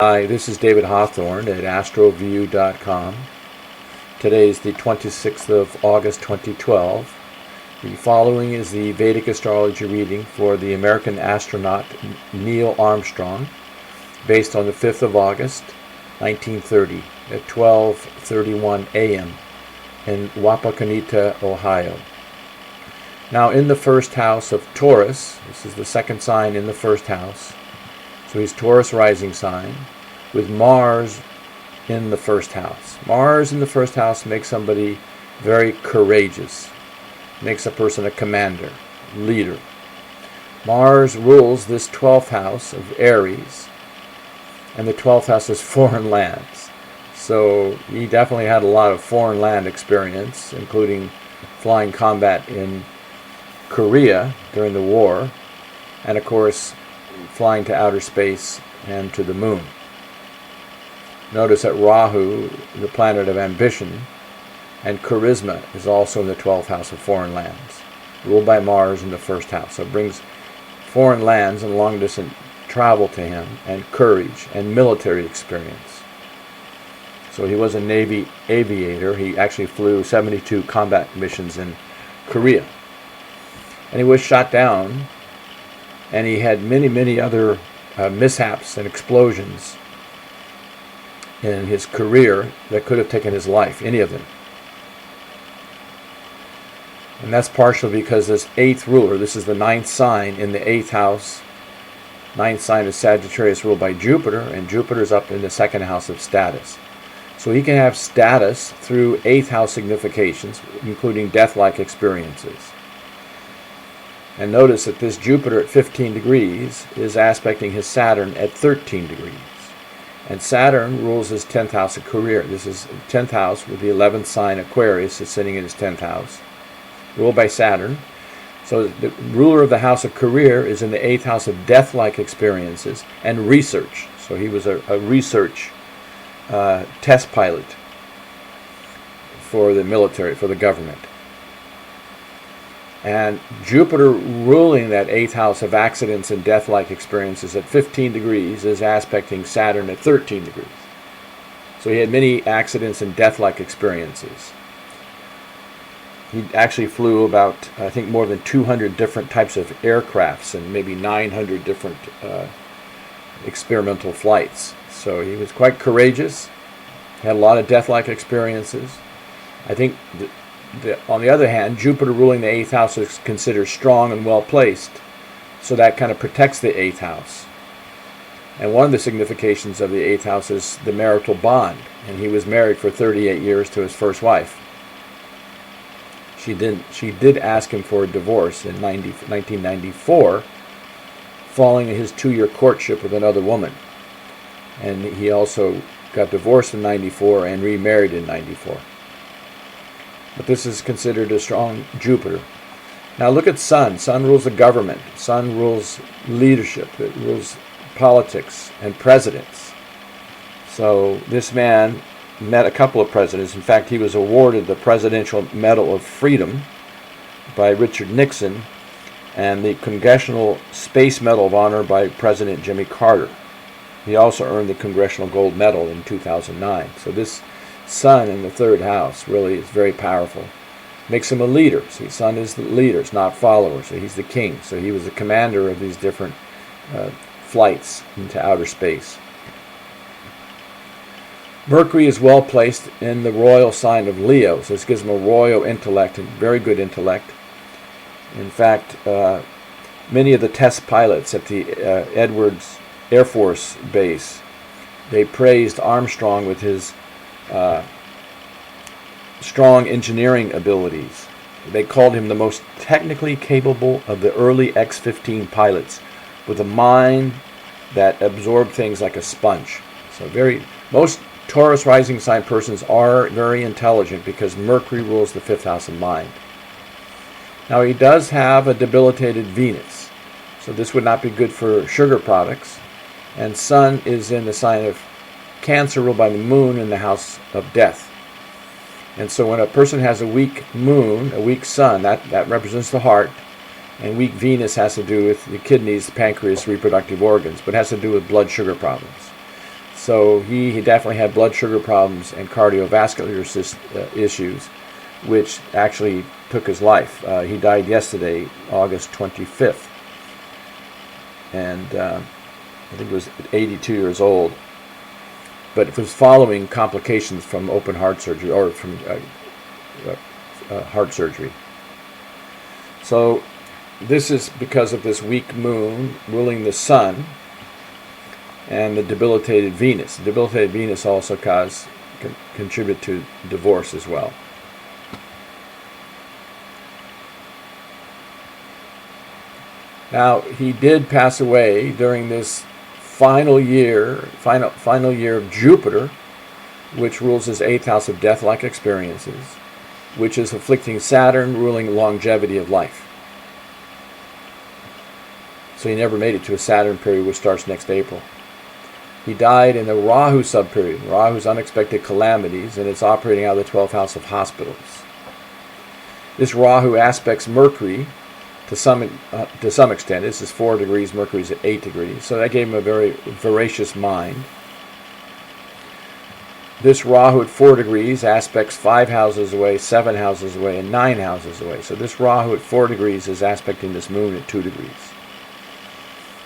Hi, this is David Hawthorne at astroview.com. Today is the 26th of August 2012. The following is the Vedic Astrology reading for the American astronaut Neil Armstrong, based on the 5th of August, 1930, at 12:31 a.m. in Wapakoneta, Ohio. Now, in the first house of Taurus, this is the second sign in the first house, so he's Taurus rising sign, with Mars in the first house. Mars in the first house makes somebody very courageous, makes a person a commander, leader. Mars rules this 12th house of Aries, and the 12th house is foreign lands. So he definitely had a lot of foreign land experience, including flying combat in Korea during the war, and of course flying to outer space and to the moon. Notice that Rahu, the planet of ambition, and charisma is also in the 12th house of foreign lands, ruled by Mars in the first house. So it brings foreign lands and long-distance travel to him, and courage and military experience. So he was a Navy aviator. He actually flew 72 combat missions in Korea. And he was shot down, and he had many other mishaps and explosions in his career that could have taken his life, any of them. And that's partially because this 8th ruler, this is the 9th sign in the 8th house. 9th sign is Sagittarius, ruled by Jupiter, and Jupiter's up in the 2nd house of status. So he can have status through 8th house significations, including death-like experiences. And notice that this Jupiter at 15 degrees is aspecting his Saturn at 13 degrees. And Saturn rules his 10th house of career. This is 10th house with the 11th sign Aquarius is sitting in his 10th house, ruled by Saturn. So the ruler of the house of career is in the 8th house of death-like experiences and research. So he was a research test pilot for the military, for the government. And Jupiter ruling that 8th house of accidents and death-like experiences at 15 degrees is aspecting Saturn at 13 degrees. So he had many accidents and death-like experiences. He actually flew about, I think, more than 200 different types of aircrafts and maybe 900 different experimental flights. So he was quite courageous, had a lot of death-like experiences. I think on the other hand, Jupiter ruling the 8th house is considered strong and well-placed, so that kind of protects the 8th house. And one of the significations of the 8th house is the marital bond, and he was married for 38 years to his first wife. She did ask him for a divorce in 1994, following his 2-year courtship with another woman. And he also got divorced in 94 and remarried in 94. But this is considered a strong Jupiter. Now look at Sun. Sun rules the government. Sun rules leadership. It rules politics and presidents. So this man met a couple of presidents. In fact, he was awarded the Presidential Medal of Freedom by Richard Nixon and the Congressional Space Medal of Honor by President Jimmy Carter. He also earned the Congressional Gold Medal in 2009. So this Sun in the 3rd house really is very powerful. Makes him a leader. See, Sun is the leaders, not followers. So he's the king. So he was the commander of these different flights into outer space. Mercury is well placed in the royal sign of Leo. So this gives him a royal intellect and very good intellect. In fact, many of the test pilots at the Edwards Air Force Base, they praised Armstrong with his strong engineering abilities. They called him the most technically capable of the early X-15 pilots, with a mind that absorbed things like a sponge. So most Taurus rising sign persons are very intelligent because Mercury rules the 5th house of mind. Now he does have a debilitated Venus, so this would not be good for sugar products. And Sun is in the sign of Cancer, ruled by the moon in the house of death. And so when a person has a weak moon, a weak sun, that represents the heart, And weak Venus has to do with the kidneys, the pancreas, reproductive organs, but has to do with blood sugar problems. So he definitely had blood sugar problems and cardiovascular issues, which actually took his life. He died yesterday, August 25th. And I think he was 82 years old. But it was following complications from open heart surgery, or from heart surgery. So this is because of this weak moon ruling the sun and the debilitated Venus. The debilitated Venus also contribute to divorce as well. Now, he did pass away during this final year of Jupiter, which rules his 8th house of death-like experiences, which is afflicting Saturn, ruling longevity of life. So he never made it to a Saturn period, which starts next April. He died in the Rahu subperiod, Rahu's unexpected calamities, and it's operating out of the 12th house of hospitals. This Rahu aspects Mercury to some extent. This is 4 degrees, Mercury's at 8 degrees, so that gave him a very voracious mind. This Rahu at 4 degrees aspects 5 houses away, 7 houses away, and 9 houses away. So this Rahu at 4 degrees is aspecting this moon at 2 degrees.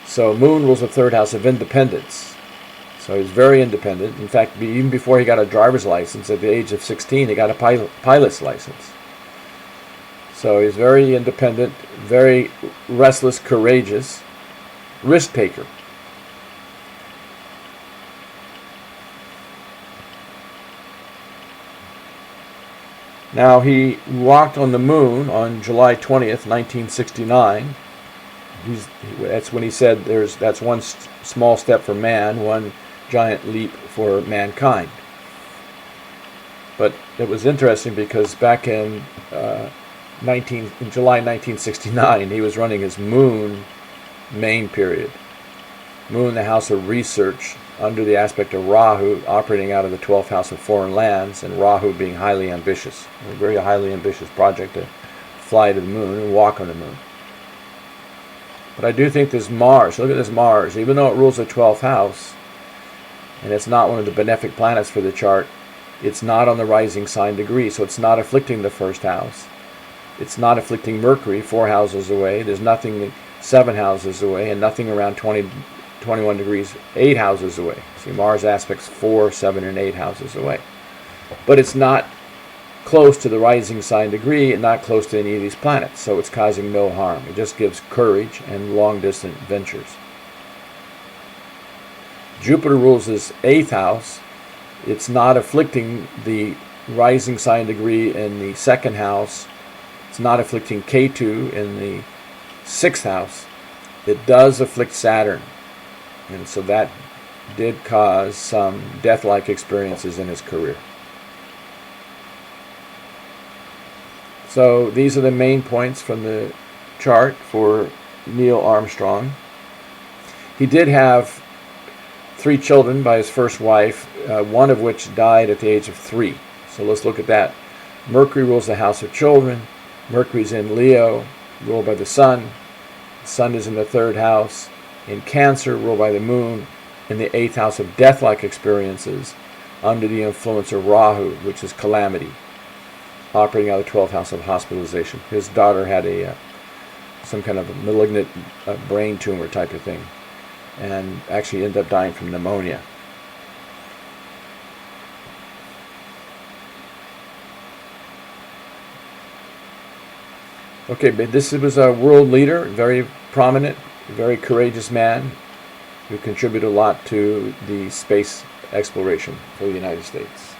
So moon rules the 3rd house of independence. So he's very independent. In fact, even before he got a driver's license, at the age of 16, he got a pilot's license. So he's very independent, very restless, courageous, risk taker. Now, he walked on the moon on July 20th, 1969. That's when he said that's one small step for man, one giant leap for mankind. But it was interesting because back in July 1969, he was running his moon main period. Moon, the house of research, under the aspect of Rahu, operating out of the 12th house of foreign lands, and Rahu being highly ambitious. A very highly ambitious project to fly to the moon and walk on the moon. But I do think this Mars, look at this Mars, even though it rules the 12th house, and it's not one of the benefic planets for the chart, it's not on the rising sign degree, so it's not afflicting the 1st house. It's not afflicting Mercury, 4 houses away. There's nothing 7 houses away, and nothing around 21 degrees, 8 houses away. See, Mars aspects 4, 7, and 8 houses away. But it's not close to the rising sign degree and not close to any of these planets, so it's causing no harm. It just gives courage and long-distance ventures. Jupiter rules his 8th house. It's not afflicting the rising sign degree in the 2nd house. It's not afflicting Ketu in the 6th house. It does afflict Saturn. And so that did cause some death-like experiences in his career. So these are the main points from the chart for Neil Armstrong. He did have 3 children by his first wife, one of which died at the age of 3. So let's look at that. Mercury rules the house of children. Mercury's in Leo, ruled by the sun. The sun is in the 3rd house. In Cancer, ruled by the moon. In the 8th house of death-like experiences, under the influence of Rahu, which is calamity, operating out of the 12th house of hospitalization. His daughter had some kind of a malignant brain tumor type of thing, and actually ended up dying from pneumonia. Okay, but this was a world leader, very prominent, very courageous man who contributed a lot to the space exploration for the United States.